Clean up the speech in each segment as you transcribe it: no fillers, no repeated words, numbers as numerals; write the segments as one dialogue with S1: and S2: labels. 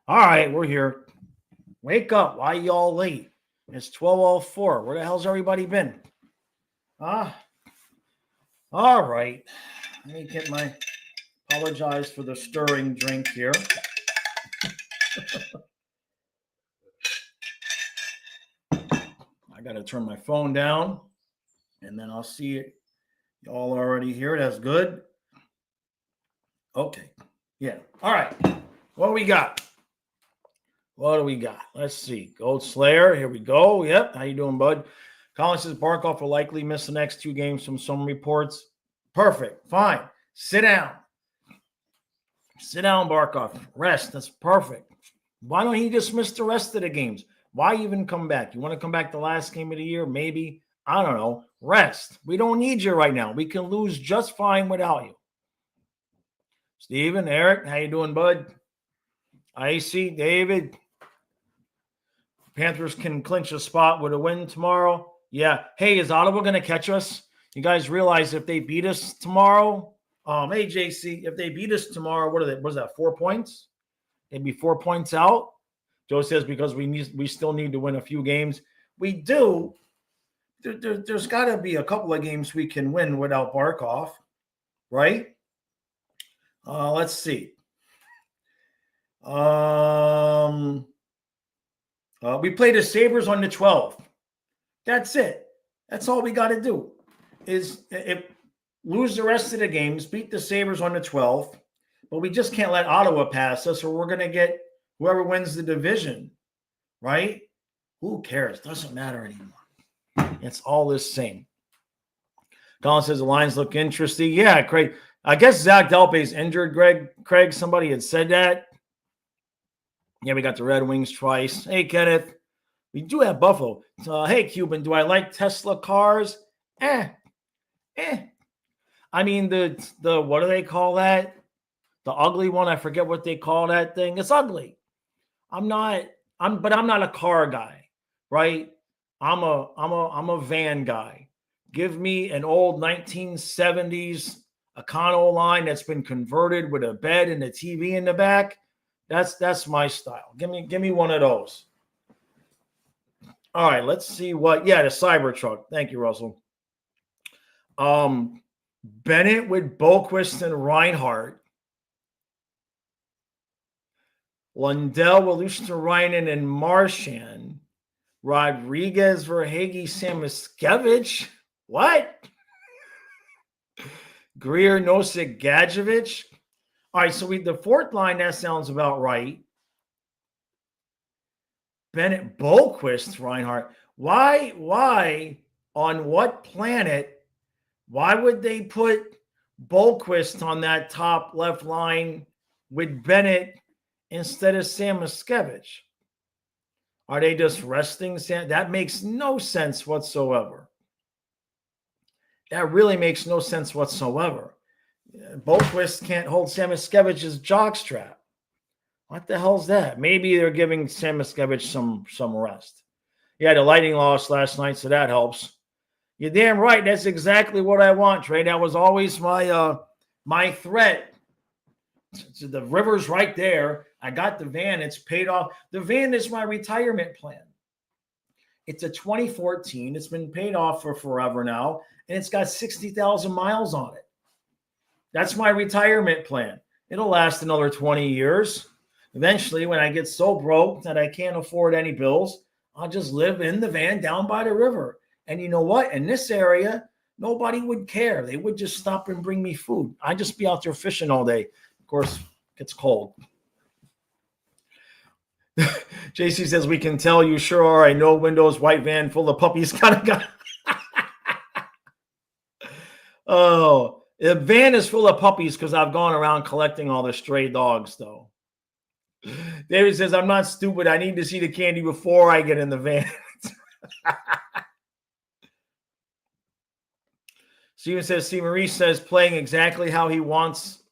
S1: All right, we're here. Wake up. Why y'all late? It's 12:04. Where the hell's everybody been? All right. Let me get my apologize for the stirring drink here. I got to turn my phone down and then I'll see it. Y'all already here. That's good. Okay. Yeah. All right. What do we got? What do we got? Let's see. Gold Slayer. Here we go. Yep. How you doing, bud? Collins says Barkov will likely miss the next 2 games from some reports. Perfect. Fine. Sit down. Sit down, Barkov. Rest. That's perfect. Why don't he just miss the rest of the games? Why even come back? You want to come back the last game of the year? Maybe. I don't know. Rest. We don't need you right now. We can lose just fine without you. Steven, Eric, how you doing, bud? Icy, David. Panthers can clinch a spot with a win tomorrow. Yeah. Hey, is Ottawa going to catch us? You guys realize if they beat us tomorrow, hey, JC, if they beat us tomorrow, what is that, 4 points? They'd be 4 points out. Joe says because we still need to win a few games. We do. There's got to be a couple of games we can win without Barkov, right? Let's see. We play the Sabres on the 12th. That's it. That's all we got to do is lose the rest of the games, beat the Sabres on the 12th, but we just can't let Ottawa pass us or we're going to get whoever wins the division, right? Who cares? Doesn't matter anymore. It's all the same. Colin says the lines look interesting. Yeah, Craig. I guess Zach Delpé's injured, Craig, somebody had said that. Yeah, we got the Red Wings twice. Hey, Kenneth. We do have Buffalo. Hey, Cuban, do I like Tesla cars? I mean, the what do they call that? The ugly one. I forget what they call that thing. It's ugly. I'm not a car guy, right? I'm a van guy. Give me an old 1970s Econoline that's been converted with a bed and a TV in the back. That's my style. Give me one of those. All right, let's see what. Yeah, the Cybertruck. Thank you, Russell. Bennett with Boquist and Reinhardt. Lundell, Walushna-Reinen, and Marchand. Rodriguez, Verhage, Samoskevich. What? Greer, Nosik, Gadjevich. All right, so the fourth line, that sounds about right. Bennett, Boquist, Reinhardt. Why, on what planet, why would they put Boquist on that top left line with Bennett instead of Samoskevich? Are they just resting Sam? That makes no sense whatsoever. That really makes no sense whatsoever. Boquist can't hold Samuskevich's jockstrap. What the hell's that? Maybe they're giving Samuskevich some rest. Yeah, the lighting lost last night, so that helps. You're damn right. That's exactly what I want, Trey. That was always my threat. So the river's right there. I got the van. It's paid off. The van is my retirement plan. It's a 2014. It's been paid off for forever now, and it's got 60,000 miles on it. That's my retirement plan. It'll last another 20 years. Eventually, when I get so broke that I can't afford any bills, I'll just live in the van down by the river. And you know what? In this area, nobody would care. They would just stop and bring me food. I'd just be out there fishing all day. Of course, it gets cold. JC says, we can tell you sure are a no windows white van full of puppies kind of guy. Oh, the van is full of puppies because I've gone around collecting all the stray dogs, though. David says, I'm not stupid. I need to see the candy before I get in the van. Steven says, see, Maurice says, playing exactly how he wants,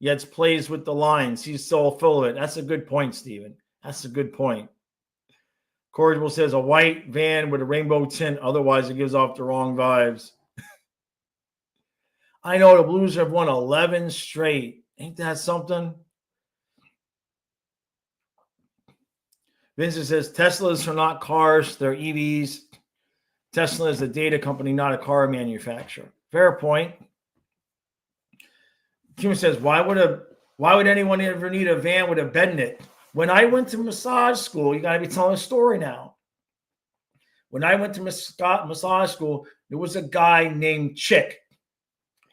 S1: yet plays with the lines. He's so full of it. That's a good point, Steven. That's a good point. Cordial says, a white van with a rainbow tint. Otherwise, it gives off the wrong vibes. I know the Blues have won 11 straight. Ain't that something? Vincent says Teslas are not cars, they're EVs. Tesla is a data company, not a car manufacturer. Fair point. Kim says, why would anyone ever need a van with a bed in it? When I went to massage school, you got to be telling a story now. When I went to massage school, there was a guy named Chick.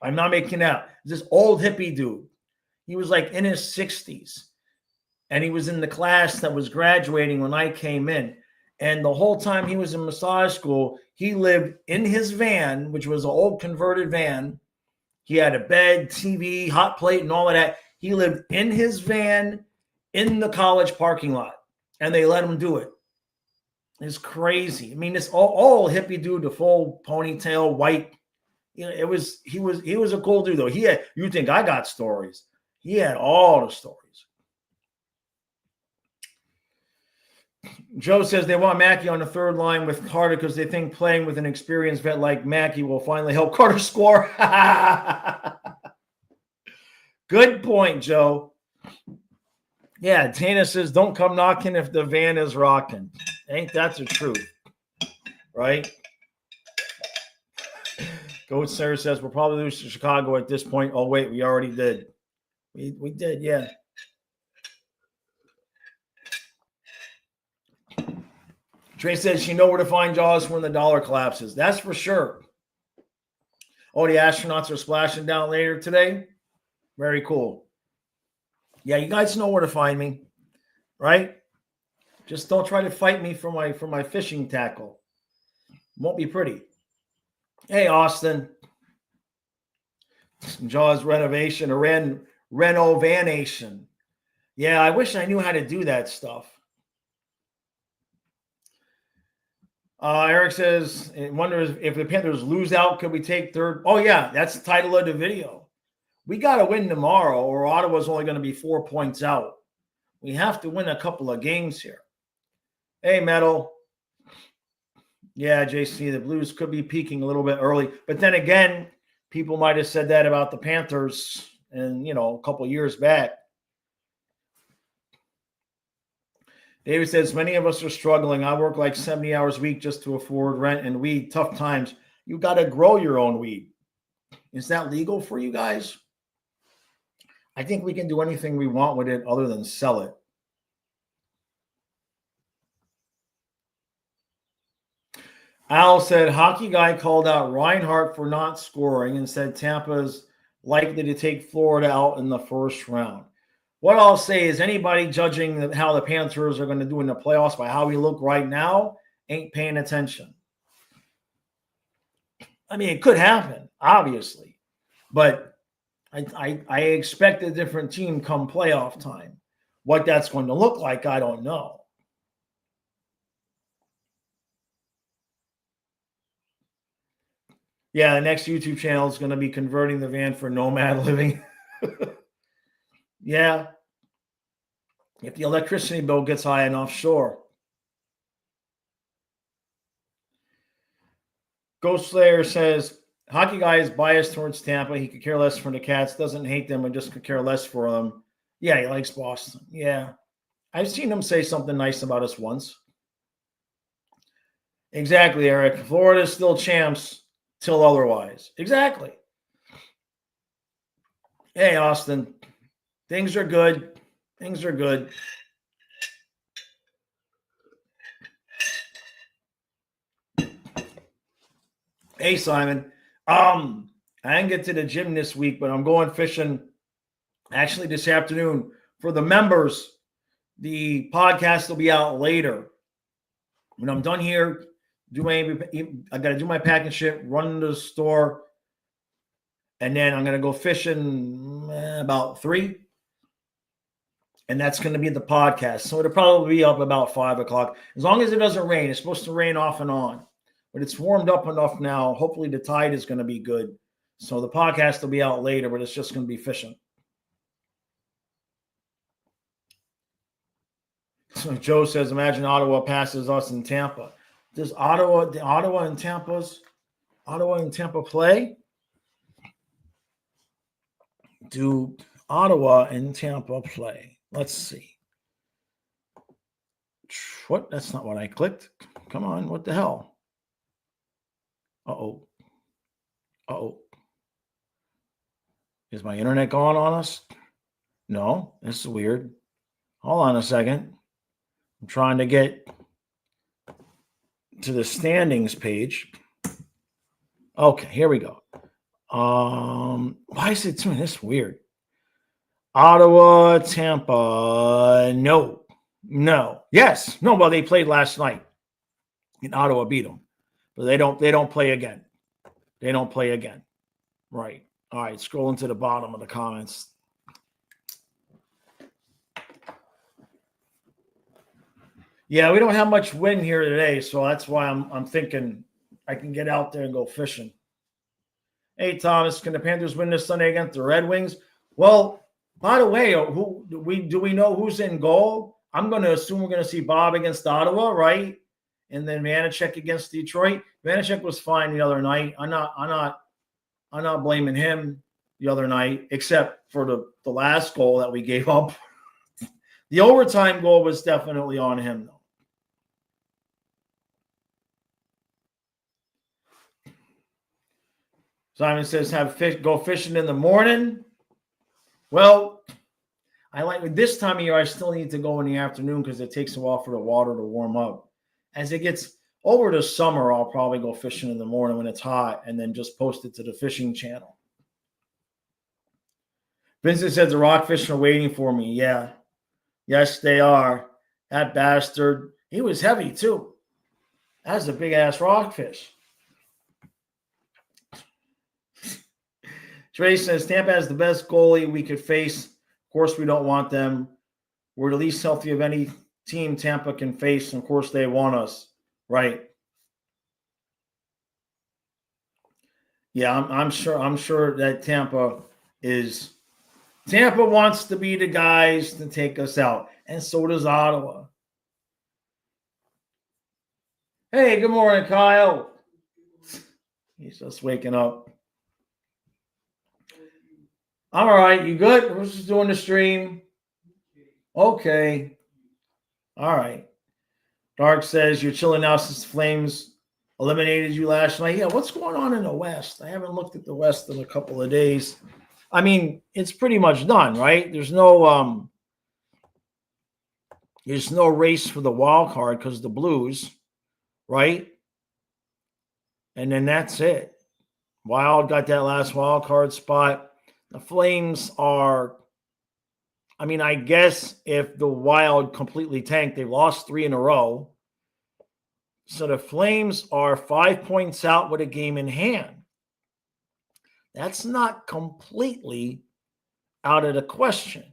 S1: I'm not making out. This old hippie dude. He was like in his 60s. And he was in the class that was graduating when I came in. And the whole time he was in massage school, he lived in his van, which was an old converted van. He had a bed, TV, hot plate, and all of that. He lived in his van in the college parking lot, and they let him do it. It's crazy. I mean, this all hippie dude, the full ponytail, white. You know, he was a cool dude though. You think I got stories? He had all the stories. Joe says they want Mackey on the third line with Carter because they think playing with an experienced vet like Mackey will finally help Carter score. Good point, Joe. Yeah, Dana says, don't come knocking if the van is rocking. Ain't that the truth? Right? Goat Sarah says, we'll probably lose to Chicago at this point. Oh, wait, we already did. We did, yeah. Trey says she know where to find Jaws when the dollar collapses. That's for sure. Oh, the astronauts are splashing down later today. Very cool. Yeah, you guys know where to find me, right? Just don't try to fight me for my fishing tackle. Won't be pretty. Hey, Austin. Jaws renovation or renovanation. Yeah, I wish I knew how to do that stuff. Eric says, wonders if the Panthers lose out, could we take third? Oh, yeah, that's the title of the video. We got to win tomorrow, or Ottawa's only going to be 4 points out. We have to win a couple of games here. Hey, Metal. Yeah, JC, the Blues could be peaking a little bit early. But then again, people might have said that about the Panthers and, a couple of years back. David says, many of us are struggling. I work like 70 hours a week just to afford rent and weed. Tough times. You got to grow your own weed. Is that legal for you guys? I think we can do anything we want with it other than sell it. Al said, hockey guy called out Reinhart for not scoring and said Tampa's likely to take Florida out in the first round. What I'll say is anybody judging how the Panthers are going to do in the playoffs by how we look right now ain't paying attention. I mean, it could happen, obviously, but I expect a different team come playoff time. What that's going to look like, I don't know. Yeah, the next YouTube channel is going to be converting the van for nomad living. Yeah. If the electricity bill gets high enough, sure. Ghost Slayer says, hockey guy is biased towards Tampa. He could care less for the Cats, doesn't hate them, and just could care less for them. Yeah, he likes Boston. Yeah. I've seen him say something nice about us once. Exactly, Eric. Florida's still champs till otherwise. Exactly. Hey, Austin. Things are good. Things are good. Hey, Simon. I didn't get to the gym this week, but I'm going fishing actually this afternoon. For the members, the podcast will be out later. When I'm done here, I got to do my packing shit, run to the store, and then I'm going to go fishing about 3. And that's going to be the podcast. So it'll probably be up about 5 o'clock. As long as it doesn't rain. It's supposed to rain off and on. But it's warmed up enough now. Hopefully the tide is going to be good. So the podcast will be out later, but it's just going to be fishing. So Joe says, imagine Ottawa passes us in Tampa. Does Ottawa and Tampa play? Do Ottawa and Tampa play? Let's see. What? That's not what I clicked. Come on. What the hell? Uh-oh. Uh-oh. Is my internet gone on us? No, this is weird. Hold on a second. I'm trying to get to the standings page. Okay, here we go. Why is it doing this weird? Ottawa, Tampa, no. Yes, no. Well, they played last night, and Ottawa beat them, but they don't play again. They don't play again. Right. All right. Scrolling to the bottom of the comments. Yeah, we don't have much wind here today, so that's why I'm thinking I can get out there and go fishing. Hey, Thomas, can the Panthers win this Sunday against the Red Wings? Well, by the way, do we know who's in goal? I'm going to assume we're going to see Bob against Ottawa, right? And then Vanacek against Detroit. Vanacek was fine the other night. I'm not blaming him the other night, except for the last goal that we gave up. The overtime goal was definitely on him, though. Simon says, go fishing in the morning. Well, I like this time of year. I still need to go in the afternoon because it takes a while for the water to warm up. As it gets over the summer, I'll probably go fishing in the morning when it's hot and then just post it to the fishing channel. Vincent says the rockfish are waiting for me. Yeah. Yes, they are. That bastard. He was heavy, too. That's a big-ass rockfish. Trey says Tampa has the best goalie we could face. Of course, we don't want them. We're the least healthy of any team Tampa can face. And of course, they want us. Right. Yeah, I'm sure that Tampa wants to be the guys to take us out. And so does Ottawa. Hey, good morning, Kyle. He's just waking up. I'm all right. You good? We're just doing the stream. Okay. All right. Dark says you're chilling now since the Flames eliminated you last night. Yeah, what's going on in the West? I haven't looked at the West in a couple of days. I mean, it's pretty much done, right? There's no race for the wild card because the Blues, right? And then that's it. Wild got that last wild card spot. The Flames are, I mean, I guess if the Wild completely tanked, they lost 3 in a row. So the Flames are 5 points out with a game in hand. That's not completely out of the question.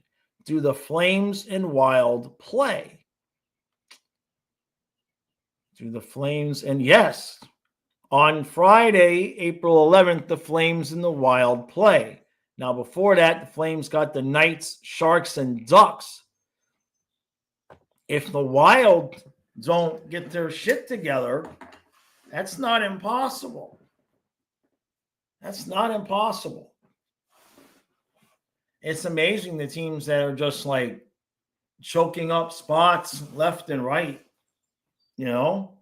S1: Do the Flames and Wild play? Do the Flames and yes, on Friday, April 11th, the Flames and the Wild play. Now, before that, the Flames got the Knights, Sharks, and Ducks. If the Wild don't get their shit together, that's not impossible. That's not impossible. It's amazing the teams that are just like choking up spots left and right. You know?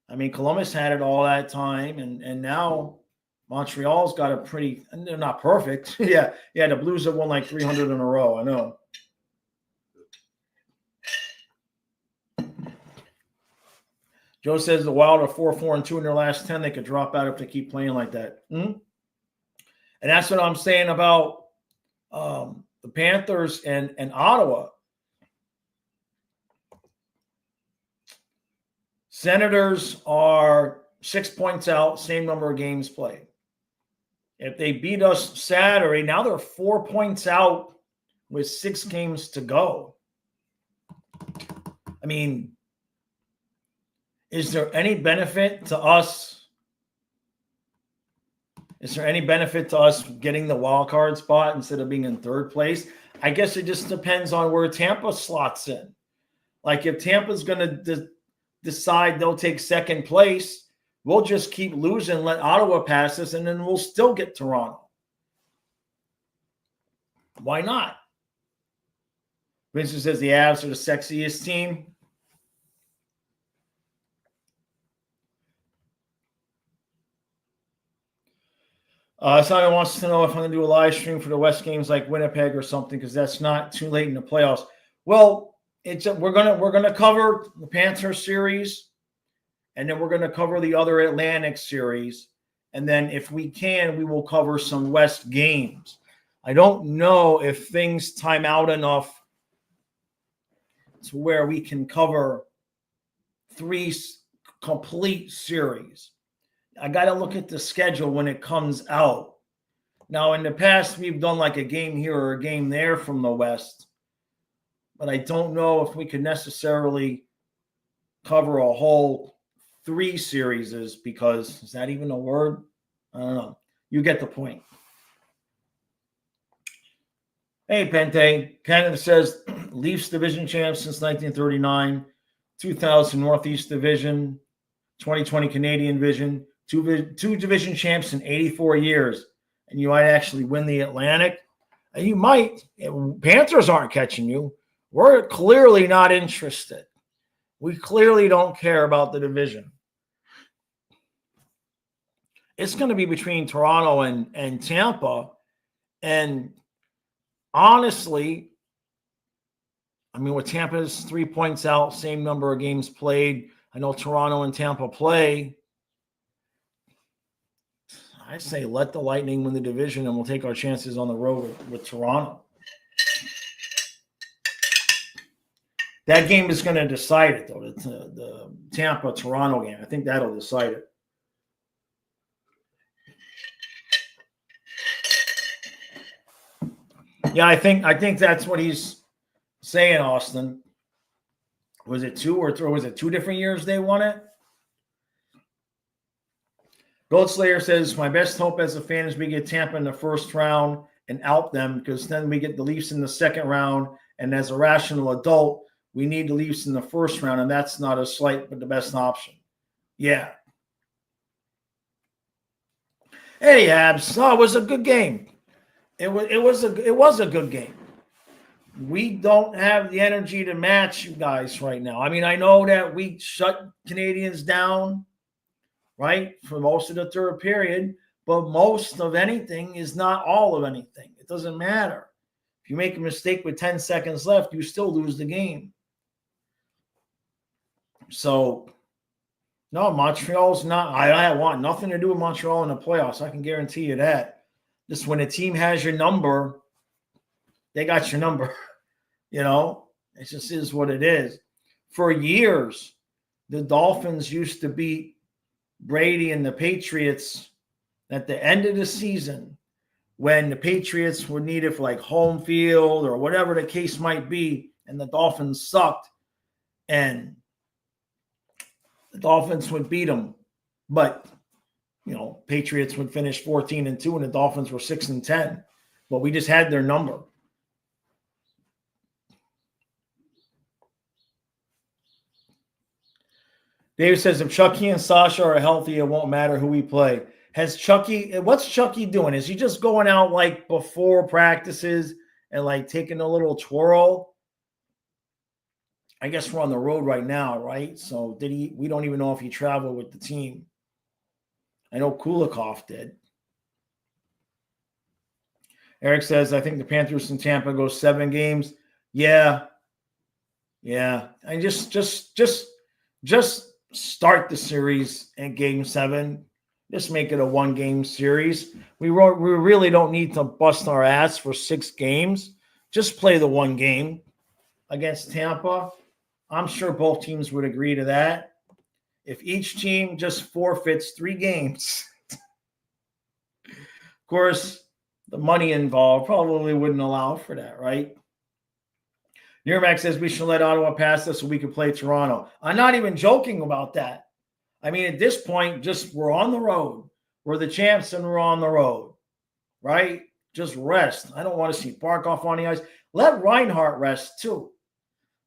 S1: I mean, Columbus had it all that time, and now Montreal's got a pretty, and they're not perfect. yeah, the Blues have won like 300 in a row. I know. Joe says the Wild are 4-4-2 in their last 10. They could drop out if they keep playing like that. And that's what I'm saying about the Panthers and Ottawa. Senators are 6 points out, same number of games played. If they beat us Saturday, now they're 4 points out with 6 games to go. I mean, is there any benefit to us? Is there any benefit to us getting the wild card spot instead of being in third place? I guess it just depends on where Tampa slots in. Like if Tampa's going to decide they'll take second place, we'll just keep losing, let Ottawa pass us, and then we'll still get Toronto. Why not? Vincent says the Avs are the sexiest team. Simon wants to know if I'm going to do a live stream for the West games like Winnipeg or something, because that's not too late in the playoffs. Well, we're gonna cover the Panthers series, and then we're gonna cover the other Atlantic series, and then if we can, we will cover some West games. I don't know if things time out enough to where we can cover 3 complete series. I got to look at the schedule when it comes out. Now, in the past, we've done like a game here or a game there from the West, but I don't know if we could necessarily cover a whole 3 series, because is that even a word? I don't know. You get the point. Hey, Pente. Canada says Leafs division champs since 1939, 2000 Northeast Division, 2020 Canadian Division, two division champs in 84 years. And you might actually win the Atlantic. And you might. Panthers aren't catching you. We're clearly not interested. We clearly don't care about the division. It's going to be between Toronto and Tampa. And honestly, I mean, with Tampa's 3 points out, same number of games played. I know Toronto and Tampa play. I say let the Lightning win the division, and we'll take our chances on the road with Toronto. That game is going to decide it, though, the Tampa-Toronto game. I think that'll decide it. Yeah, I think that's what he's saying, Austin. Was it 2 or 3? Was it 2 different years they won it? Goldslayer says, my best hope as a fan is we get Tampa in the first round and out them, because then we get the Leafs in the second round. And as a rational adult, we need the Leafs in the first round, and that's not a slight, but the best option. Yeah. Hey, Abs. Oh, it was a good game. It was a good game. We don't have the energy to match you guys right now. I mean, I know that we shut Canadians down, right, for most of the third period, but most of anything is not all of anything. It doesn't matter. If you make a mistake with 10 seconds left, you still lose the game. So, no, Montreal's not. I want nothing to do with Montreal in the playoffs. I can guarantee you that. Just when a team has your number, they got your number. You know, it just is what it is. For years, the Dolphins used to beat Brady and the Patriots at the end of the season when the Patriots were needed for like home field or whatever the case might be, and the Dolphins sucked, and the Dolphins would beat them. But, you know, Patriots would finish 14-2 and the Dolphins were 6-10. But we just had their number. David says, if Chucky and Sasha are healthy, it won't matter who we play. What's Chucky doing? Is he just going out like before practices and like taking a little twirl? I guess we're on the road right now, right? So we don't even know if he traveled with the team. I know Kulikov did. Eric says, I think the Panthers in Tampa go 7 games. Yeah. I just start the series at game 7. Just make it a 1-game series. We really don't need to bust our ass for 6 games. Just play the 1 game against Tampa. I'm sure both teams would agree to that. If each team just forfeits 3 games, of course, the money involved probably wouldn't allow for that, right? Nirmac says we should let Ottawa pass us so we can play Toronto. I'm not even joking about that. I mean, at this point, just we're on the road. We're the champs and we're on the road, right? Just rest. I don't want to see Barkov on the ice. Let Reinhart rest too.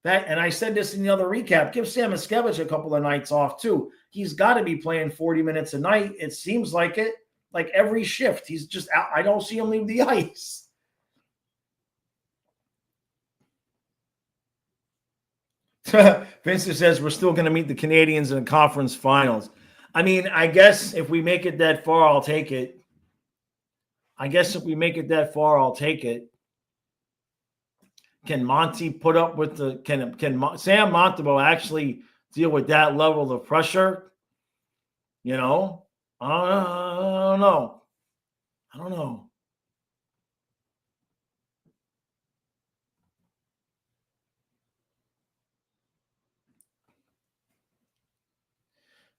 S1: And I said this in the other recap. Give Sam Miskevich a couple of nights off too. He's got to be playing 40 minutes a night. It seems like it. Like every shift, he's just out. I don't see him leave the ice. Vincent says we're still going to meet the Canadians in the conference finals. I mean, I guess if we make it that far, I'll take it. I guess if we make it that far, I'll take it. Can Monty put up with the? Can Sam Montembeau actually deal with that level of pressure? You know, I don't know. I don't know.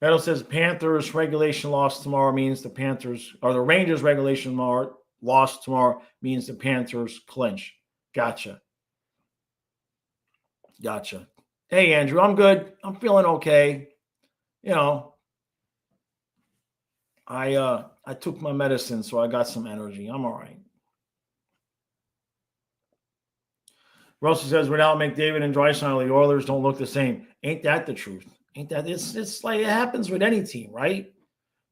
S1: Vettel says Panthers regulation loss tomorrow means the Panthers, or the Rangers regulation loss tomorrow means the Panthers clinch. Gotcha. Hey, Andrew, I'm good. I'm feeling okay. You know, I took my medicine, so I got some energy. I'm all right. Russell says without McDavid and Draisaitl, the Oilers don't look the same. Ain't that the truth? Ain't that it's like it happens with any team, right?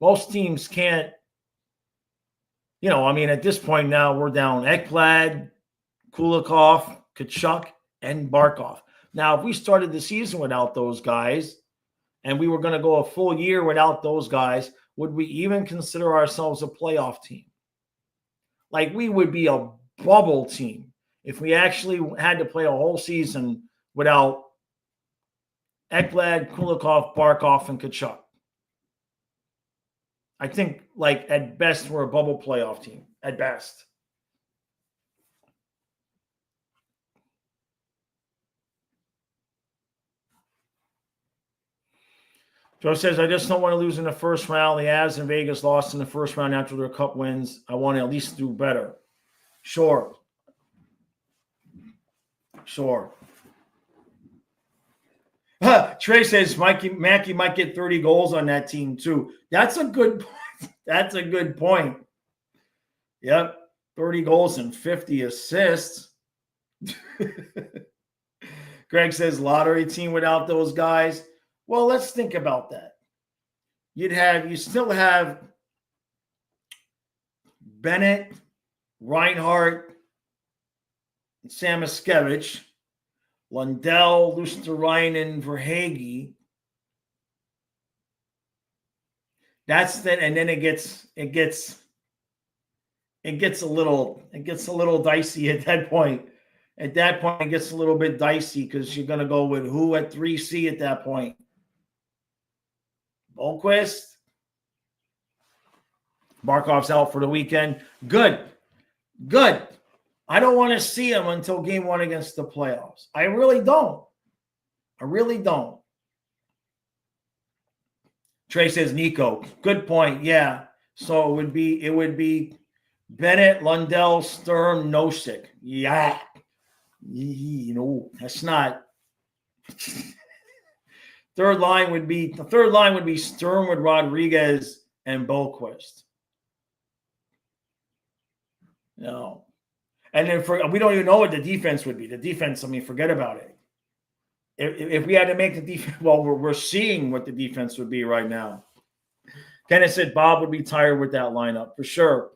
S1: Most teams can't. You know, I mean, at this point now we're down Ekblad, Kulikov, Kachuk, and Barkov. Now, if we started the season without those guys, and we were going to go a full year without those guys, would we even consider ourselves a playoff team? Like, we would be a bubble team if we actually had to play a whole season without Ekblad, Kulikov, Barkov, and Kachuk. I think, like, at best, we're a bubble playoff team. At best. Joe says, I just don't want to lose in the first round. The Avs and Vegas lost in the first round after their cup wins. I want to at least do better. Sure. Trey says Mackey might get 30 goals on that team too. That's a good point. That's a good point. Yep. 30 goals and 50 assists. Greg says lottery team without those guys. Well, let's think about that. You still have Bennett, Reinhart, Samoskevich, Lundell, Luosterainen, Verhaeghe. That's that, and then it gets a little dicey at that point. At that point, it gets a little bit dicey because you're going to go with who at 3C at that point? Bohlquist. Barkov's out for the weekend. Good. I don't want to see him until game 1 against the playoffs. I really don't. Trey says Nico. Good point. Yeah. So it would be Bennett, Lundell, Sturm, Nosek. Yeah. You know, that's not. Third line would be Sturm with Rodriguez and Bohlquist. No. And then we don't even know what the defense would be. The defense, I mean, forget about it. If we had to make the defense, well, we're seeing what the defense would be right now. Kenneth said Bob would be tired with that lineup for sure.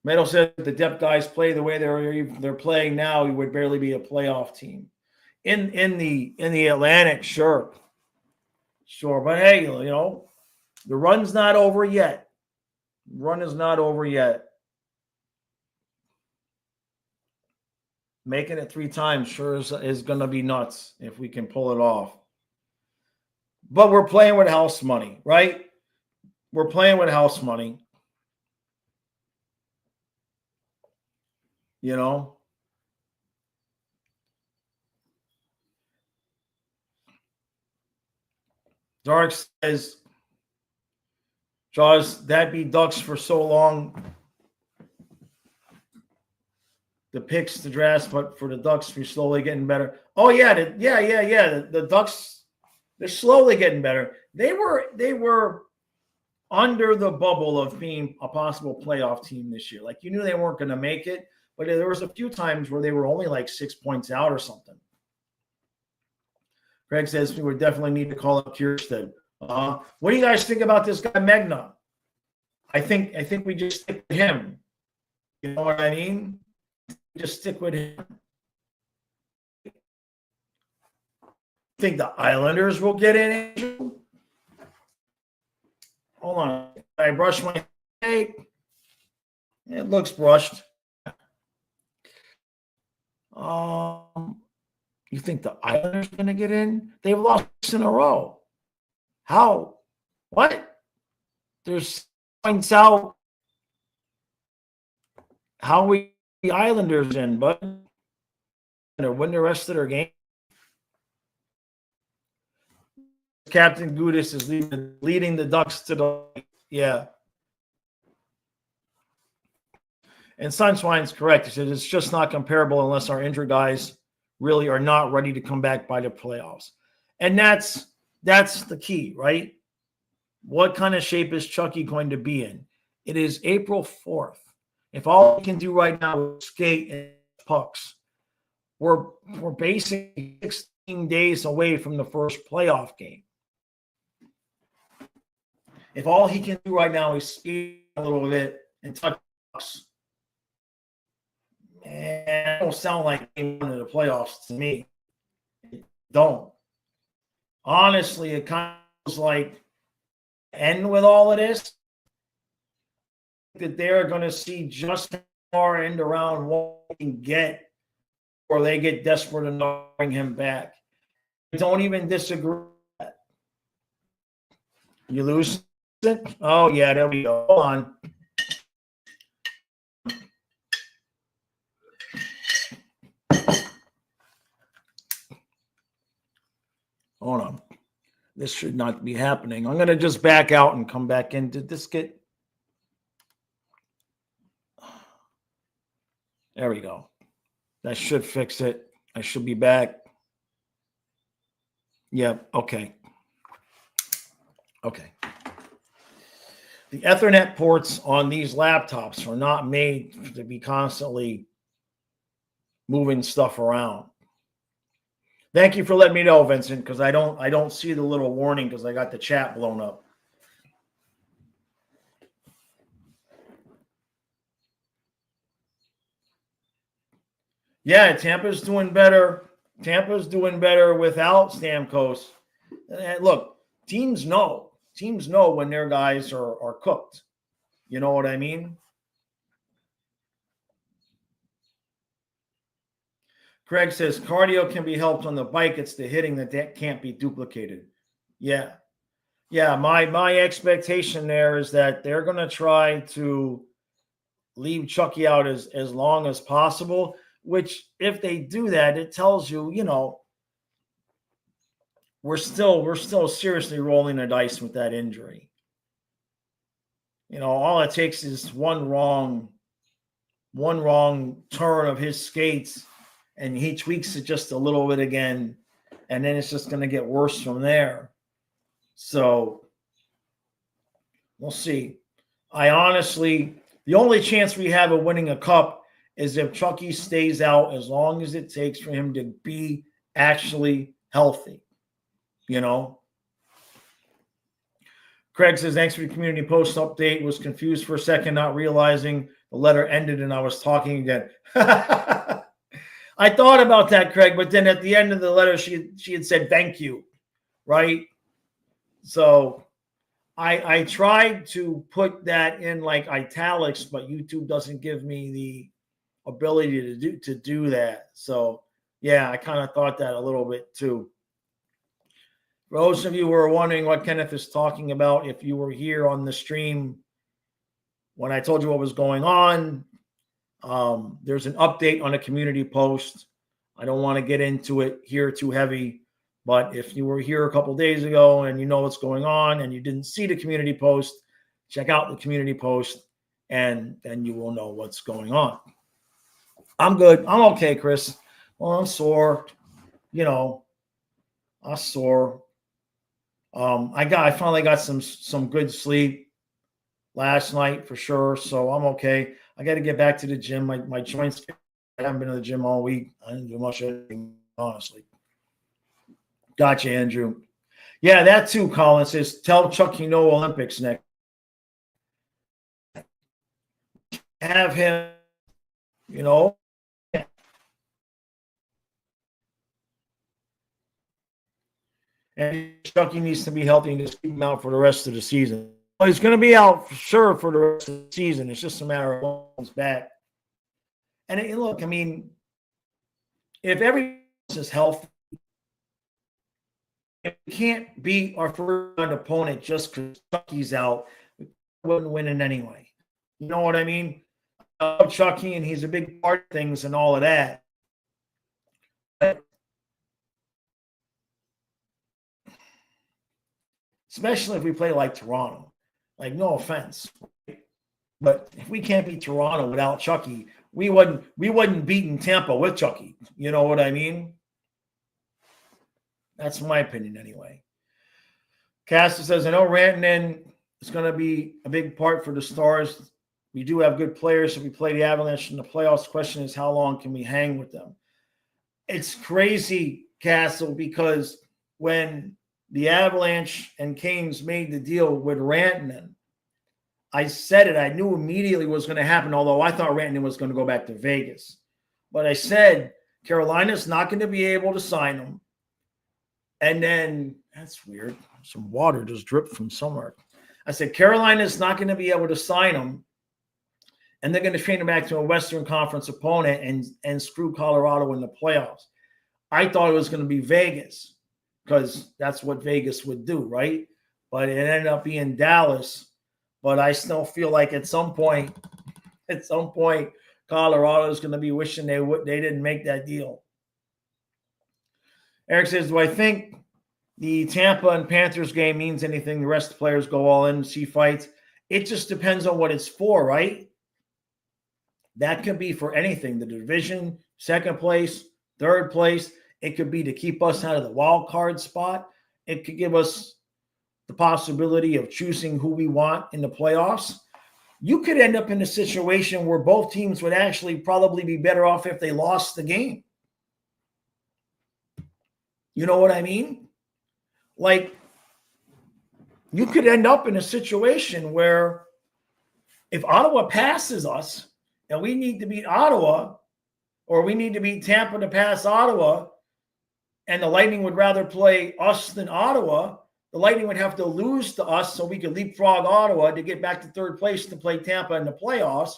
S1: Meadow said the depth guys play the way they're playing now, we would barely be a playoff team. In the Atlantic, sure. But hey, you know, the run's not over yet. Run is not over yet. Making it 3 times sure is going to be nuts if we can pull it off. But we're playing with house money, right? We're playing with house money. You know? Dark says, Jaws, that be Ducks for so long. The picks, the drafts, but for the Ducks, we're slowly getting better. Oh, yeah. The Ducks, they're slowly getting better. They were under the bubble of being a possible playoff team this year. Like, you knew they weren't going to make it, but there was a few times where they were only like 6 points out or something. Greg says we would definitely need to call up Kierstead. What do you guys think about this guy, Megna? I think we just stick with him. You know what I mean? Just stick with him. Think the Islanders will get in, Andrew? Hold on. I brush my okay. It looks brushed. You think the Islanders are going to get in? They've lost in a row. How? What? There's points out. How we the Islanders in, but to win the rest of their game. Captain Gudis is leading the Ducks to the And Sunswine's correct. He said it's just not comparable unless our injured guys really are not ready to come back by the playoffs. And that's the key, right? What kind of shape is Chucky going to be in? It is April 4th. If all we can do right now is skate and pucks, we're basically 16 days away from the first playoff game. If all he can do right now is skate a little bit and touch pucks, man, it don't sound like game one of the playoffs to me. It don't. Honestly, it kind of was like end with all of this. That they're going to see just how far into round one they can get, or they get desperate enough to bring him back. I don't even disagree with that. You lose it? Oh, yeah, there we go. Hold on. Hold on. This should not be happening. I'm going to just back out and come back in. Did this get... There we go. That should fix it. I should be back. Yep. Okay. Okay. The Ethernet ports on these laptops are not made to be constantly moving stuff around. Thank you for letting me know, Vincent, because I don't see the little warning because I got the chat blown up. Yeah, Tampa's doing better. Tampa's doing better without Stamkos. And look, teams know when their guys are cooked. You know what I mean? Craig says cardio can be helped on the bike. It's the hitting that can't be duplicated. Yeah. Yeah, my expectation there is that they're going to try to leave Chucky out as long as possible, which if they do that, it tells you, we're still seriously rolling the dice with that injury. All it takes is one wrong turn of his skates and he tweaks it just a little bit again, and then it's just going to get worse from there. So we'll see. The only chance we have of winning a cup is if Chucky stays out as long as it takes for him to be actually healthy. Craig says, thanks for the community post update. Was confused for a second, not realizing the letter ended and I was talking again. I thought about that, Craig, but then at the end of the letter, she had said thank you, right? So I tried to put that in like italics, but YouTube doesn't give me the ability to do that. So yeah, I kind of thought that a little bit too. For those of you who are wondering what Kenneth is talking about, if you were here on the stream when I told you what was going on, there's an update on a community post. I don't want to get into it here too heavy, but if you were here a couple days ago and you know what's going on and you didn't see the community post, check out the community post and then you will know what's going on. I'm good. I'm okay, Chris. Well, I'm sore. I'm sore. I finally got some good sleep last night for sure, so I'm okay. I got to get back to the gym. My joints. I haven't been to the gym all week. I didn't do much anything, honestly. Gotcha, Andrew. Yeah, that too, Colin says, tell Chucky no Olympics next. Have him, and Chucky needs to be healthy and just keep him out for the rest of the season. Well, he's going to be out for sure for the rest of the season. It's just a matter of when he's back. And look, I mean, if everyone is healthy, if we can't beat our first round opponent just because Chucky's out, we wouldn't win it anyway. You know what I mean? I love Chucky, and he's a big part of things and all of that. But especially if we play like Toronto. Like, no offense, but if we can't beat Toronto without Chucky, we wouldn't beat in Tampa with Chucky. You know what I mean? That's my opinion anyway. Castor says, I know Rantanen is going to be a big part for the Stars. We do have good players. If we play the Avalanche in the playoffs, the question is how long can we hang with them? It's crazy, Castle, because when the Avalanche and Canes made the deal with Rantanen, I said it. I knew immediately what was going to happen, although I thought Rantanen was going to go back to Vegas. But I said Carolina's not going to be able to sign him. And then, that's weird. Some water just dripped from somewhere. I said Carolina's not going to be able to sign him. And they're going to train him back to a Western Conference opponent and screw Colorado in the playoffs. I thought it was going to be Vegas because that's what Vegas would do, right? But it ended up being Dallas. But I still feel like at some point, Colorado is going to be wishing they didn't make that deal. Eric says, do I think the Tampa and Panthers game means anything? The rest of the players go all in and see fights. It just depends on what it's for, right? That could be for anything. The division, second place, third place. It could be to keep us out of the wild card spot. It could give us the possibility of choosing who we want in the playoffs. You could end up in a situation where both teams would actually probably be better off if they lost the game. You know what I mean? Like, you could end up in a situation where if Ottawa passes us and we need to beat Ottawa, or we need to beat Tampa to pass Ottawa, and the Lightning would rather play us than Ottawa, the Lightning would have to lose to us so we could leapfrog Ottawa to get back to third place to play Tampa in the playoffs.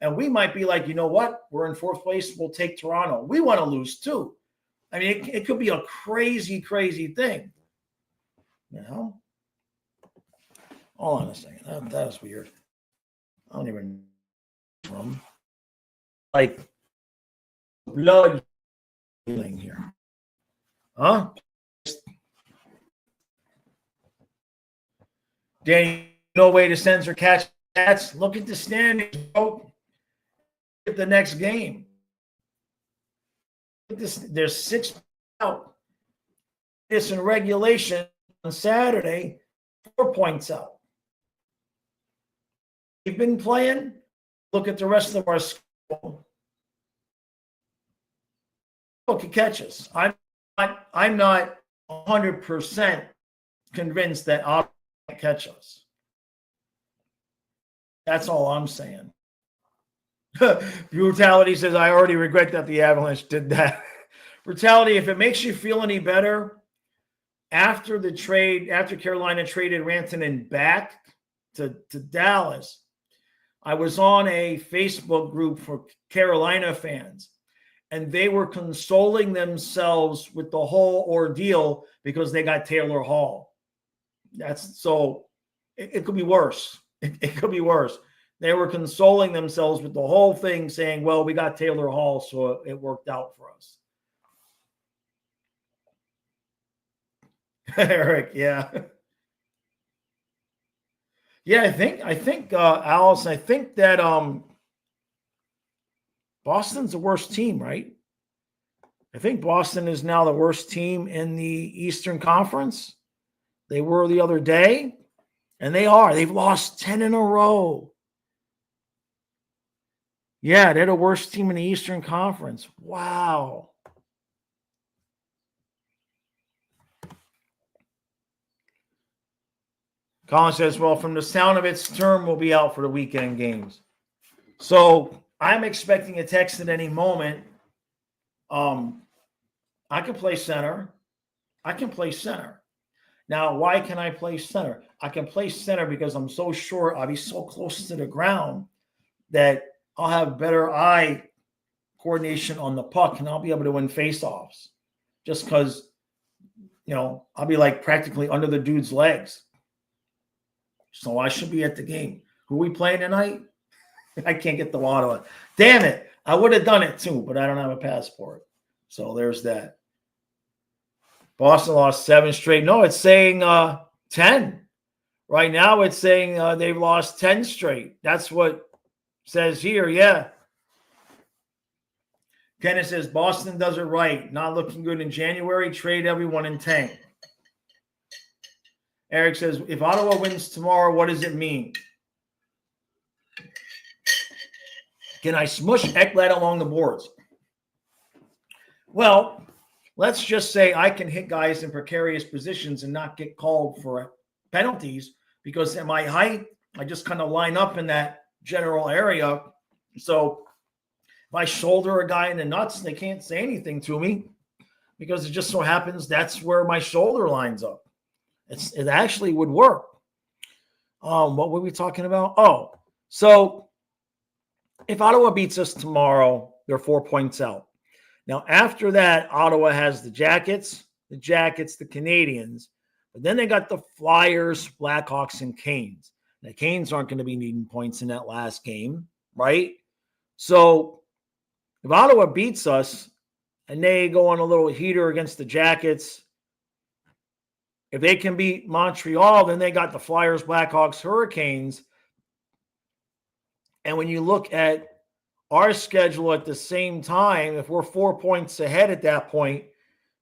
S1: And we might be like, you know what? We're in fourth place. We'll take Toronto. We want to lose too. I mean, it could be a crazy, crazy thing. You know? Hold on a second. That was weird. I don't even know from. Like, blood healing here. Huh? Danny, no way to censor catch cats. Look at the standings, bro. At the next game. Look at this. There's 6 out. It's in regulation on Saturday, 4 points out. We've been playing. Look at the rest of our schedule. Look at catches. I'm not 100% convinced that Ottawa can't catch us. That's all I'm saying. Brutality says, I already regret that the Avalanche did that. Brutality, if it makes you feel any better, after the trade, after Carolina traded Rantanen back to Dallas, I was on a Facebook group for Carolina fans, and they were consoling themselves with the whole ordeal because they got Taylor Hall. That's so it could be worse. It could be worse. They were consoling themselves with the whole thing, saying, well, we got Taylor Hall, so it worked out for us. Eric, yeah. Yeah, I think Alice, I think that Boston's the worst team, right? I think Boston is now the worst team in the Eastern Conference. They were the other day, and they are. They've lost 10 in a row. Yeah, they're the worst team in the Eastern Conference. Wow. Colin says, well, from the sound of its term, we'll be out for the weekend games. So I'm expecting a text at any moment. I can play center. Now, why can I play center? I can play center because I'm so short. I'll be so close to the ground that I'll have better eye coordination on the puck and I'll be able to win faceoffs just because, I'll be like practically under the dude's legs. So I should be at the game. Who are we playing tonight? I can't get the lotto. Damn it. I would have done it too, but I don't have a passport. So there's that. Boston lost 7 straight. No, it's saying 10. Right now it's saying they've lost 10 straight. That's what it says here. Yeah. Kenneth says Boston does it right. Not looking good in January. Trade everyone in tank. Eric says, if Ottawa wins tomorrow, what does it mean? Can I smush Ekblad along the boards? Well, let's just say I can hit guys in precarious positions and not get called for penalties because at my height, I just kind of line up in that general area. So if I shoulder a guy in the nuts, they can't say anything to me because it just so happens that's where my shoulder lines up. It actually would work. What were we talking about? Oh, so if Ottawa beats us tomorrow, they're 4 points out. Now, after that, Ottawa has the Jackets, the Canadians, but then they got the Flyers, Blackhawks, and Canes. The Canes aren't going to be needing points in that last game, right? So if Ottawa beats us and they go on a little heater against the Jackets, if they can beat Montreal, then they got the Flyers, Blackhawks, Hurricanes. And when you look at our schedule at the same time, if we're 4 points ahead at that point,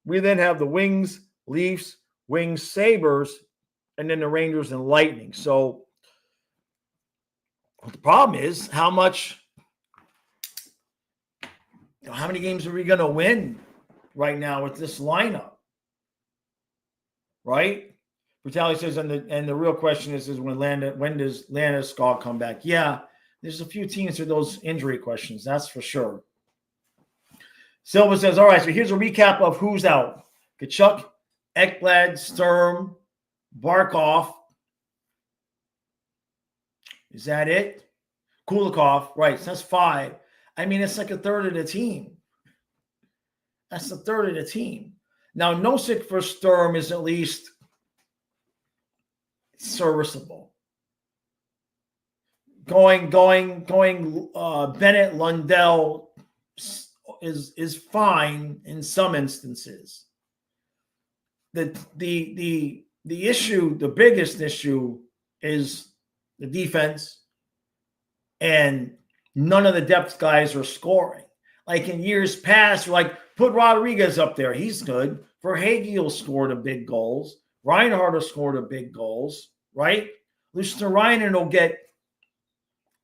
S1: we then have the Wings, Leafs, Wings, Sabres, and then the Rangers and Lightning. So the problem is how many games are we going to win right now with this lineup? Right? Vitali says, and the real question is when does Landeskog come back? Yeah, there's a few teams with those injury questions, that's for sure. Silva says, all right, so here's a recap of who's out. Tkachuk, Ekblad, Sturm, Barkov. Is that it? Kulikov, right, so that's 5. I mean, it's like a third of the team. That's a third of the team. Now, Nosek for Sturm is at least serviceable. Going Bennett Lundell is fine in some instances. The issue, the biggest issue is the defense, and none of the depth guys are scoring. Like in years past, like put Rodriguez up there. He's good. Verhage scored a big goals. Reinhart has scored a big goals, right? Luster-Reinen will get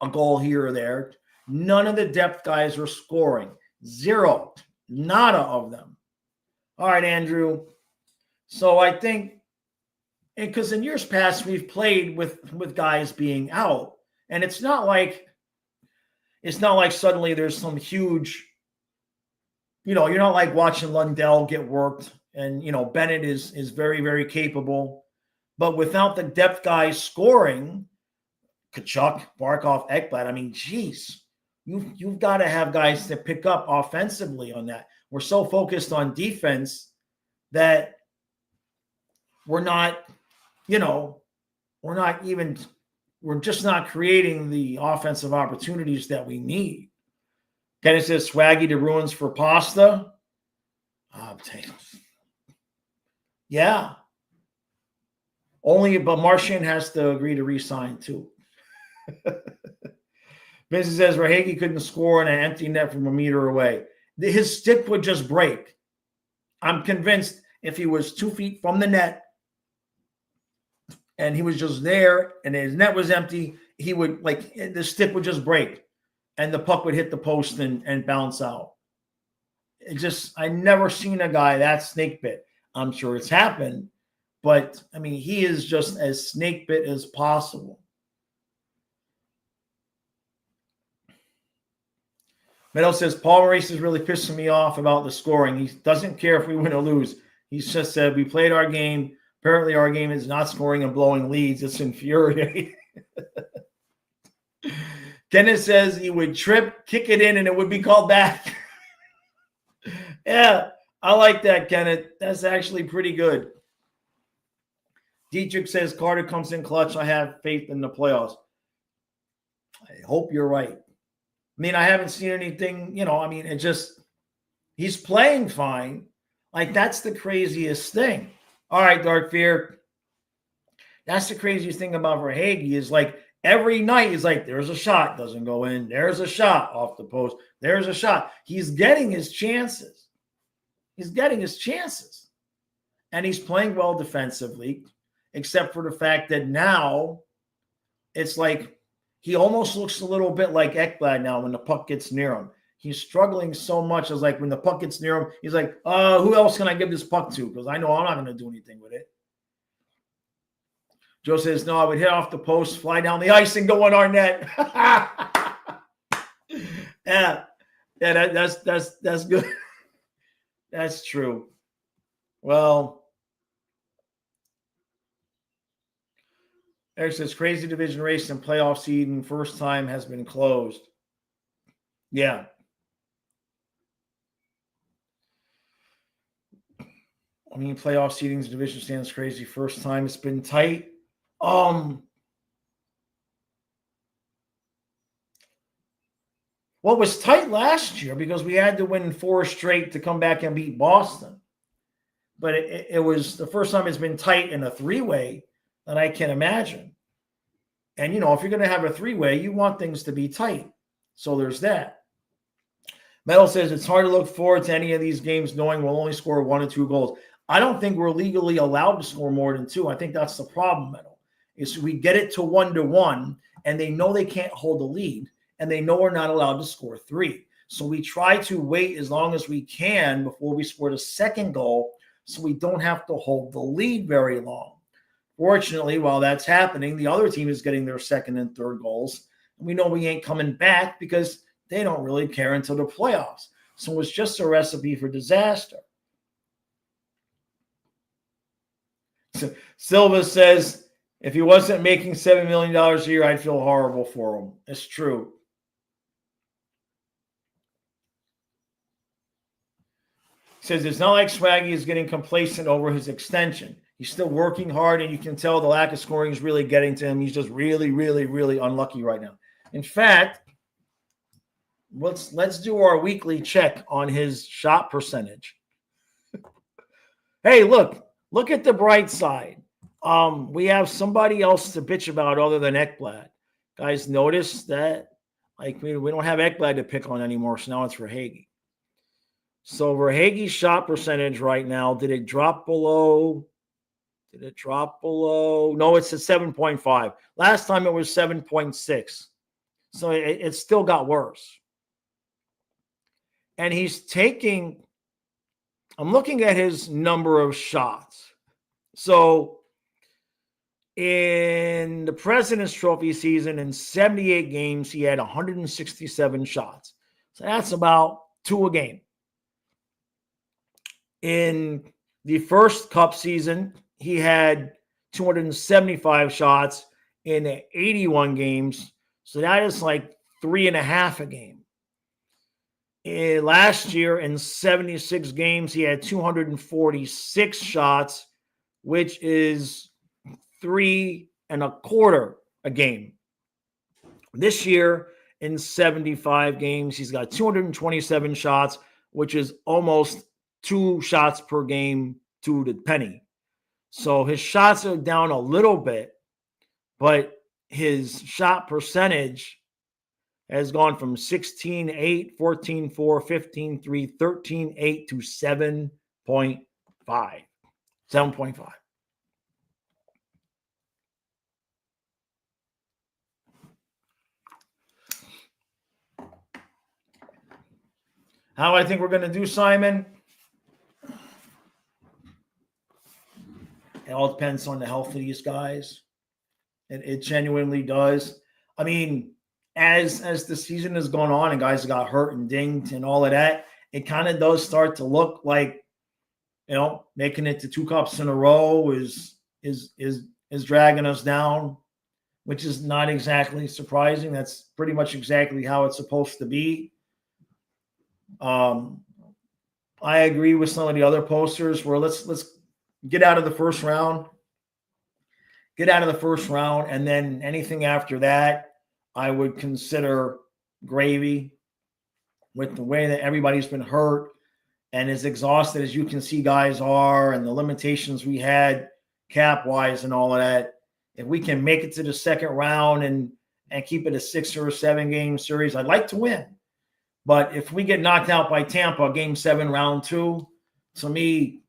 S1: a goal here or there. None of the depth guys are scoring. Zero. Nada of them. All right, Andrew. So I think, because in years past, we've played with guys being out. And it's not like suddenly there's some huge, you're not like watching Lundell get worked. And, Bennett is very, very capable. But without the depth guys scoring, Tkachuk, Barkov, Ekblad, I mean, geez, you've got to have guys that pick up offensively on that. We're so focused on defense that we're not, we're just not creating the offensive opportunities that we need. Kenny says, Swaggy to ruins for pasta. Yeah. But Marchand has to agree to re-sign too. Vincent says Verhage couldn't score in an empty net from a meter away. His stick would just break. I'm convinced if he was 2 feet from the net and he was just there and his net was empty, he would, the stick would just break and the puck would hit the post and bounce out. I never seen a guy that snake bit. I'm sure it's happened, but I mean, he is just as snake bit as possible. Meadow says, Paul Maurice is really pissing me off about the scoring. He doesn't care if we win or lose. He just said, we played our game. Apparently, our game is not scoring and blowing leads. It's infuriating. Kenneth says he would trip, kick it in, and it would be called back. Yeah, I like that, Kenneth. That's actually pretty good. Dietrich says Carter comes in clutch. I have faith in the playoffs. I hope you're right. I mean, I haven't seen anything, it just, he's playing fine. Like, that's the craziest thing. All right, Dark Fear. That's the craziest thing about Verhaeghe is like every night is like, there's a shot, doesn't go in. There's a shot off the post. There's a shot. He's getting his chances. And he's playing well defensively, except for the fact that now it's like he almost looks a little bit like Ekblad now when the puck gets near him. He's struggling so much as like when the puck gets near him, he's like, who else can I give this puck to? Because I know I'm not going to do anything with it. Joe says, no, I would hit off the post, fly down the ice, and go on our net. Yeah, that's good. That's true. Well, Eric says, crazy division race and playoff seeding first time has been closed. Yeah. I mean, playoff seedings, division stands crazy. First time it's been tight. What was tight last year because we had to win 4 straight to come back and beat Boston. But it was the first time it's been tight in a 3-way that I can imagine. And, if you're going to have a 3-way, you want things to be tight. So there's that. Metal says it's hard to look forward to any of these games knowing we'll only score 1 or 2 goals. I don't think we're legally allowed to score more than 2. I think that's the problem, Metal. Is we get it to 1-1, and they know they can't hold the lead, and they know we're not allowed to score 3. So we try to wait as long as we can before we score the second goal so we don't have to hold the lead very long. Fortunately, while that's happening, the other team is getting their second and third goals. And we know we ain't coming back because they don't really care until the playoffs. So it's just a recipe for disaster. So Silva says, if he wasn't making $7 million a year, I'd feel horrible for him. It's true. Says it's not like Swaggy is getting complacent over his extension. He's still working hard, and you can tell the lack of scoring is really getting to him. He's just really, really, really unlucky right now. In fact, let's do our weekly check on his shot percentage. Hey, look at the bright side. We have somebody else to bitch about other than Ekblad. Guys, notice that like we don't have Ekblad to pick on anymore, so now it's Verhaeghe. So Verhaeghe's shot percentage right now, did it drop below? No, it's at 7.5. Last time it was 7.6. So it still got worse. And he's taking, I'm looking at his number of shots. So in the President's Trophy season, in 78 games, he had 167 shots. So that's about 2 a game. In the first Cup season, he had 275 shots in 81 games. So that is like 3.5 a game. Last year, in 76 games, he had 246 shots, which is 3.25 a game. This year, in 75 games, he's got 227 shots, which is almost 2 shots per game to the penny. So his shots are down a little bit, but his shot percentage has gone from 16.8, 14.4, 15.3, 13.8 to 7.5. 7.5. How I think we're going to do, Simon? It all depends on the health of these guys. It genuinely does. I mean, as the season has gone on and guys got hurt and dinged and all of that, it kind of does start to look like Making it to 2 cups in a row is dragging us down, which is not exactly surprising. That's pretty much exactly how it's supposed to be. I agree with some of the other posters where let's get out of the first round. Get out of the first round, and then anything after that, I would consider gravy. With the way that everybody's been hurt and as exhausted as you can see guys are, and the limitations we had cap-wise and all of that, if we can make it to the second round and keep it a 6 or 7 game series, I'd like to win. But if we get knocked out by Tampa, game 7, round 2, to me,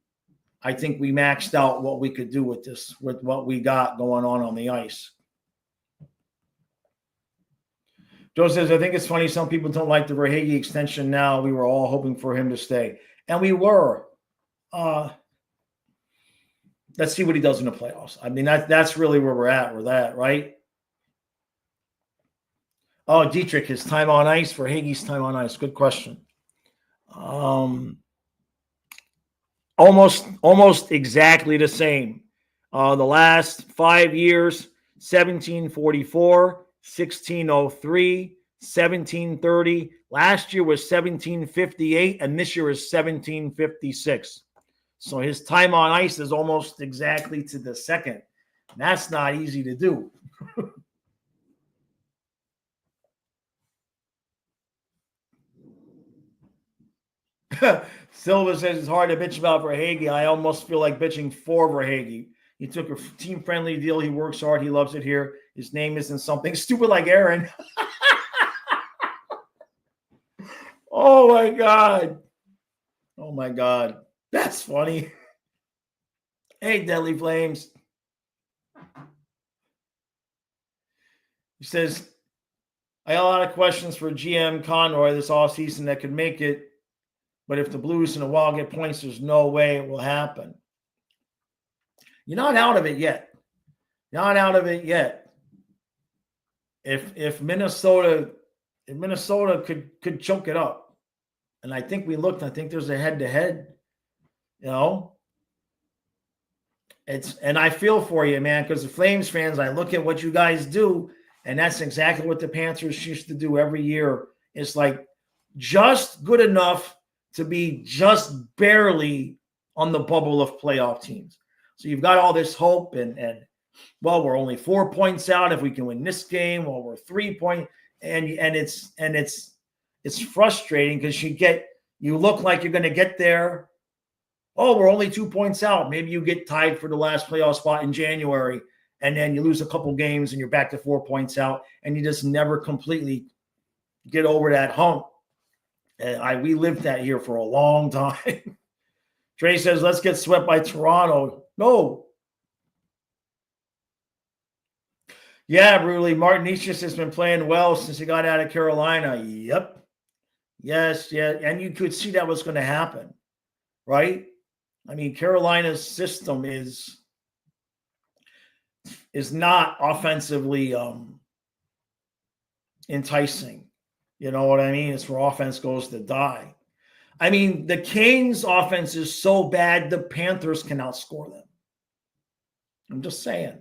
S1: I think we maxed out what we could do with this, with what we got going on the ice. Joe says, I think it's funny some people don't like the Verhaeghe extension now. We were all hoping for him to stay. And we were. Let's see what he does in the playoffs. I mean, that's really where we're at with that, right? Oh, Dietrich, his time on ice, Verhaeghe's time on ice. Good question. Almost exactly the same. The last 5 years, 1744, 1603, 1730. Last year was 1758, and this year is 1756. So his time on ice is almost exactly to the second. That's not easy to do. Silva says it's hard to bitch about Verhaeghe. I almost feel like bitching for Verhaeghe. He took a team-friendly deal. He works hard. He loves it here. His name isn't something stupid like Aaron. Oh, my God. Oh, my God. That's funny. Hey, Deadly Flames. He says, I got a lot of questions for GM Conroy this offseason that could make it. But if the Blues and the Wild get points, there's no way it will happen. You're not out of it yet. Not out of it yet. If Minnesota could choke it up, and I think we looked. I think there's a head-to-head. And I feel for you, man, because the Flames fans, I look at what you guys do, and that's exactly what the Panthers used to do every year. It's like just good enough to be just barely on the bubble of playoff teams. So you've got all this hope, and we're only 4 points out if we can win this game. Well, we're 3 points, and it's frustrating because you look like you're going to get there. Oh, we're only 2 points out. Maybe you get tied for the last playoff spot in January, and then you lose a couple games and you're back to 4 points out, and you just never completely get over that hump. And we lived that here for a long time. Trey says, let's get swept by Toronto. No. Yeah, Bruley. Martin Nicias has been playing well since he got out of Carolina. Yep. Yes, yeah. And you could see that was going to happen, right? I mean, Carolina's system is not offensively enticing. You know what I mean? It's where offense goes to die. I mean, the Kings' offense is so bad, the Panthers can outscore them. I'm just saying.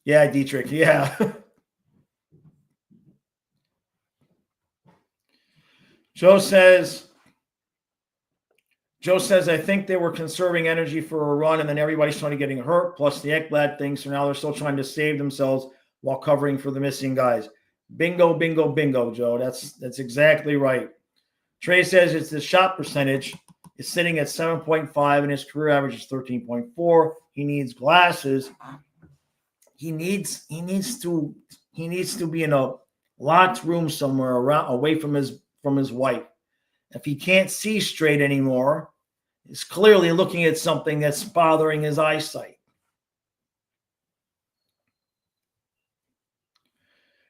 S1: Yeah, Dietrich, yeah. Joe says, I think they were conserving energy for a run, and then everybody started getting hurt, plus the Ekblad thing, so now they're still trying to save themselves while covering for the missing guys. Bingo, bingo, bingo, Joe. That's exactly right. Trey says it's the shot percentage is sitting at 7.5, and his career average is 13.4. He needs glasses. He needs to be in a locked room somewhere away from his wife. If he can't see straight anymore, he's clearly looking at something that's bothering his eyesight.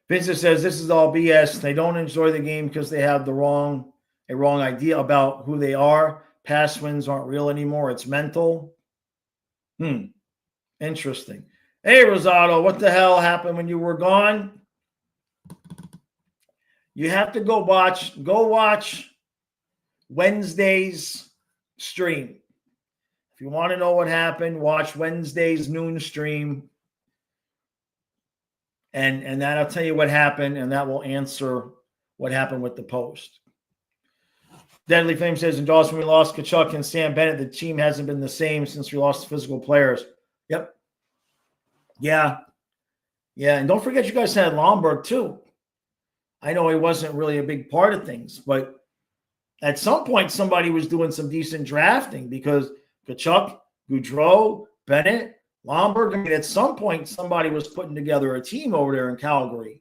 S1: Vincent says this is all BS. They don't enjoy the game because they have a wrong idea about who they are. Past wins aren't real anymore. It's mental. Interesting. Hey, Rosado, what the hell happened when you were gone? You have to go watch Wednesday's stream. If you want to know what happened, watch Wednesday's noon stream. And that'll tell you what happened, and that will answer what happened with the post. Deadly Flame says, in Dawson, we lost Kachuk and Sam Bennett. The team hasn't been the same since we lost physical players. Yep. Yeah. Yeah. And don't forget, you guys had Lomberg, too. I know he wasn't really a big part of things, but at some point, somebody was doing some decent drafting because Kachuk, Goudreau, Bennett, Lomberg. I mean, at some point, somebody was putting together a team over there in Calgary.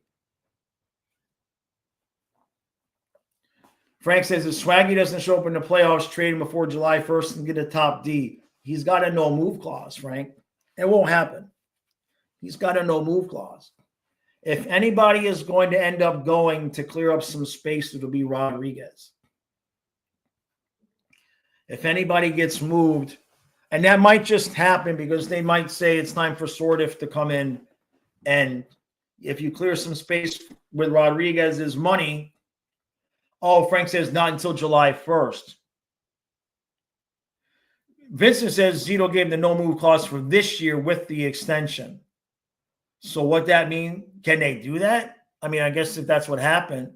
S1: Frank says, if Swaggy doesn't show up in the playoffs, trade him before July 1st and get a top D. He's got a no-move clause, Frank. It won't happen. He's got a no-move clause. If anybody is going to end up going to clear up some space, it'll be Rodriguez. If anybody gets moved, and that might just happen because they might say it's time for Sordiff to come in, and if you clear some space with Rodriguez's money, oh, Frank says not until July 1st. Vincent says Zito gave the no-move clause for this year with the extension. So what that mean? Can they do that? I mean, I guess if that's what happened.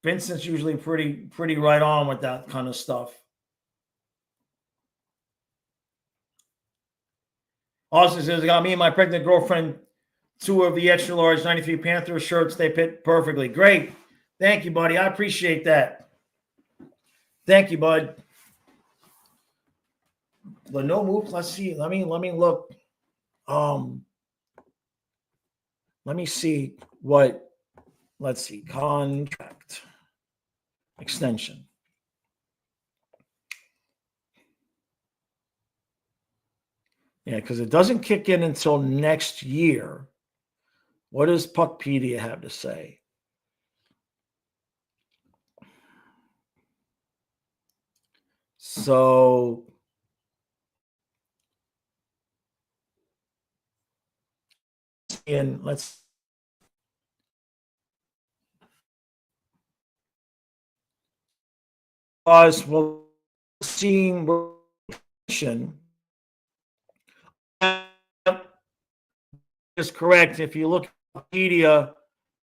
S1: Vincent's usually pretty right on with that kind of stuff. Austin says, I got me and my pregnant girlfriend 2 of the extra large 93 Panthers shirts. They fit perfectly. Great. Thank you, buddy. I appreciate that. Thank you, bud. The no move. Let's see. Let me look. Let me see what. Let's see. Contract extension. Yeah, because it doesn't kick in until next year. What does Puckpedia have to say? So let's pause. We'll see is correct. If you look at Wikipedia,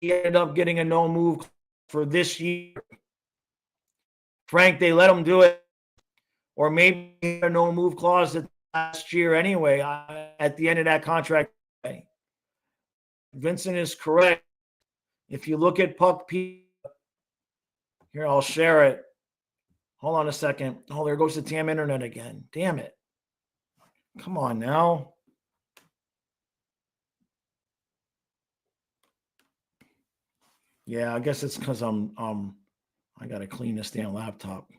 S1: he ended up getting a no move for this year. Frank, they let him do it, or maybe a no move clause last year anyway at the end of that contract. Vincent is correct. If you look at Puckpedia, here, I'll share it. Hold on a second. Oh, there goes the damn internet again. Damn it. Come on now. Yeah, I guess it's because I got to clean this damn laptop.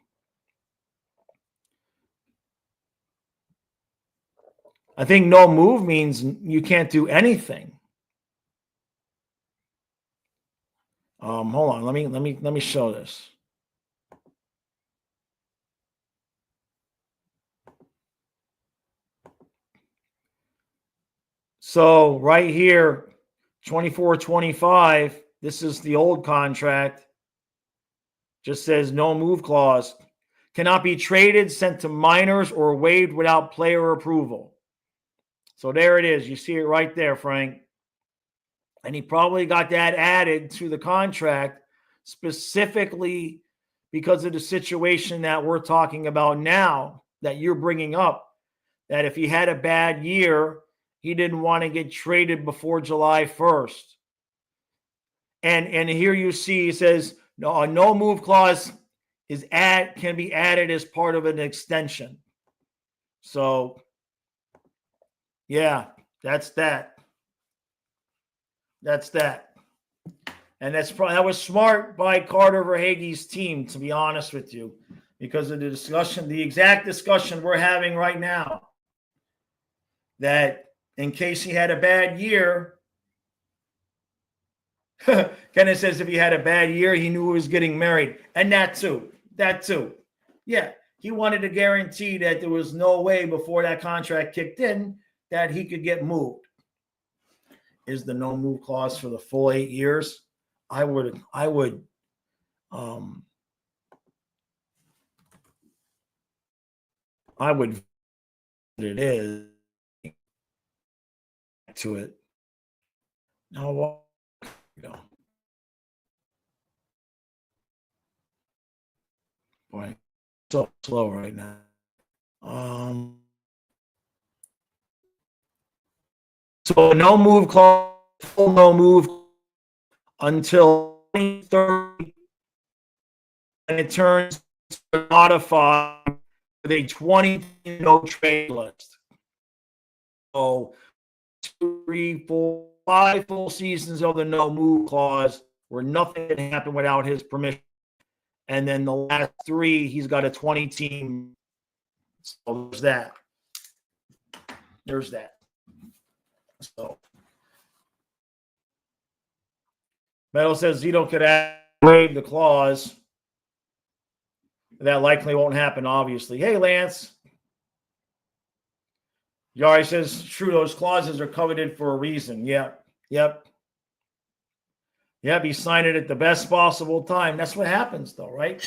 S1: I think no move means you can't do anything. Hold on. Let me show this. So right here, 24-25, this is the old contract. Just says no move clause. Cannot be traded, sent to minors, or waived without player approval. So there it is. You see it right there, Frank. And he probably got that added to the contract specifically because of the situation that we're talking about now, that you're bringing up, that if he had a bad year, he didn't want to get traded before July 1st. And here you see, he says, no, a no move clause can be added as part of an extension. So, yeah, that's that. That's that. And that was smart by Carter Verhaeghe's team, to be honest with you, because of the discussion, the exact discussion we're having right now, that in case he had a bad year, Kenneth says if he had a bad year, he knew he was getting married. And that too. Yeah, he wanted to guarantee that there was no way before that contract kicked in that he could get moved. Is the no move clause for the full 8 years? I would I would it is to it. Now what go. Boy, so slow right now. So no move clause, full no move until 2030, and it turns to modify with a 20 no trade list. So 2, 3, 4, 5 full seasons of the no move clause where nothing can happen without his permission. And then the last 3, he's got a 20 team. So there's that. There's that. So Metal says Zito could waive the clause. That likely won't happen, obviously. Hey, Lance. Yari says, true, those clauses are coveted for a reason. Yep. Yep, he signed it at the best possible time. That's what happens, though, right?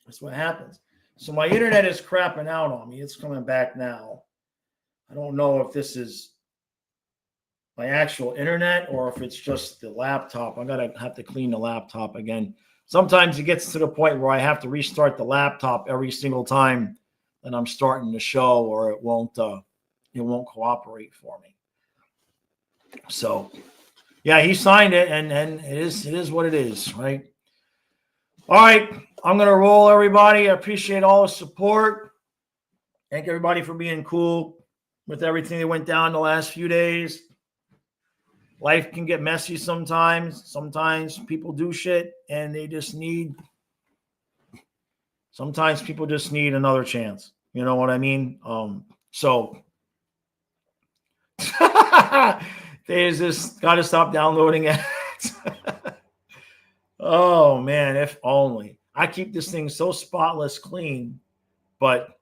S1: That's what happens. So my internet is crapping out on me. It's coming back now. I don't know if this is my actual internet or if it's just the laptop. I'm going to have to clean the laptop again. Sometimes it gets to the point where I have to restart the laptop every single time that I'm starting the show, or it won't cooperate for me. So, yeah, he signed it, and it is what it is, right? All right, I'm going to roll, everybody. I appreciate all the support. Thank everybody for being cool with everything that went down the last few days. Life can get messy sometimes. Sometimes people do shit, and sometimes people just need another chance. You know what I mean? So they just got to stop downloading ads. Oh, man, if only. I keep this thing so spotless clean, but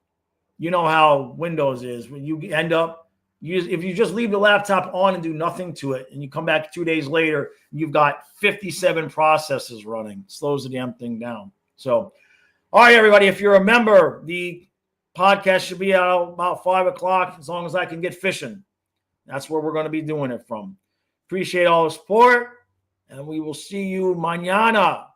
S1: you know how Windows is. When you end up, if you just leave the laptop on and do nothing to it, and you come back 2 days later, you've got 57 processes running. It slows the damn thing down. So, all right, everybody, if you're a member, the podcast should be out about 5 o'clock as long as I can get fishing. That's where we're going to be doing it from. Appreciate all the support, and we will see you mañana.